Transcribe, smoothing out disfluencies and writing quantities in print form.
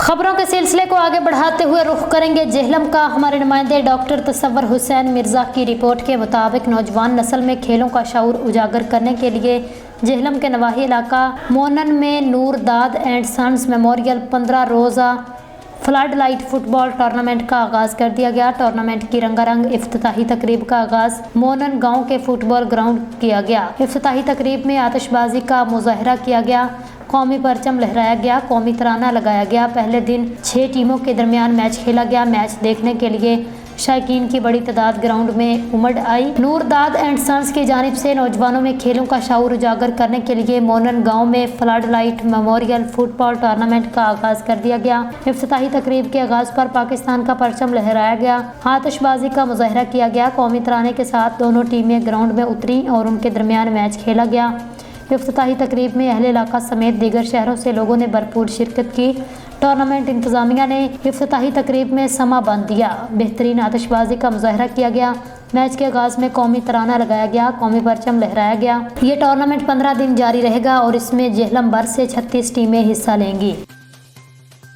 खबरों के सिलसिले को आगे बढ़ाते हुए रुख करेंगे जेहलम का। हमारे नुमाइंदे डॉक्टर तसव्वुर हुसैन मिर्ज़ा की रिपोर्ट के मुताबिक नौजवान नस्ल में खेलों का शऊर उजागर करने के लिए जेहलम के नवाही इलाका मोनन में नूर दाद एंड सन्स मेमोरियल 15 रोज़ा फ्लड लाइट फुटबॉल टूर्नामेंट का आगाज़ कर दिया गया। टूर्नामेंट की रंगारंग इफ्तिताही तकरीब का आगाज़ मोनन गांव के फुटबॉल ग्राउंड किया गया। इफ्तिताही तकरीब में आतिशबाजी का मुजाहरा किया गया, कौमी परचम लहराया गया, कौमी तराना लगाया गया। पहले दिन 6 टीमों के दरमियान मैच खेला गया। मैच देखने के लिए शायकीन की बड़ी तादाद ग्राउंड में उमड़ आई। नूर दाद एंड सन्स की जानिब से नौजवानों में खेलों का शऊर उजागर करने के लिए मोनन गांव में flood light memorial football tournament का आगाज़ कर दिया गया। इफ्तिताही तकरीब के आगाज़ पर पाकिस्तान का परचम लहराया गया, आतिशबाजी का मुजाहरा किया गया, कौमी तराने के साथ दोनों टीमें ग्राउंड में उतरी और उनके दरमियान मैच खेला गया। इफ्तिताही तकरीब में अहले इलाका समेत दीगर शहरों से लोगों ने भरपूर शिरकत की। टूर्नामेंट इंतजामिया ने इफ्तिताही तकरीब में समा बांध दिया। बेहतरीन आतिशबाजी का मुजाहरा किया गया। मैच के आगाज़ में कौमी तराना लगाया गया, कौमी परचम लहराया गया। ये टूर्नामेंट 15 दिन जारी रहेगा और इसमें जेहलम भर से 36 टीमें हिस्सा लेंगी।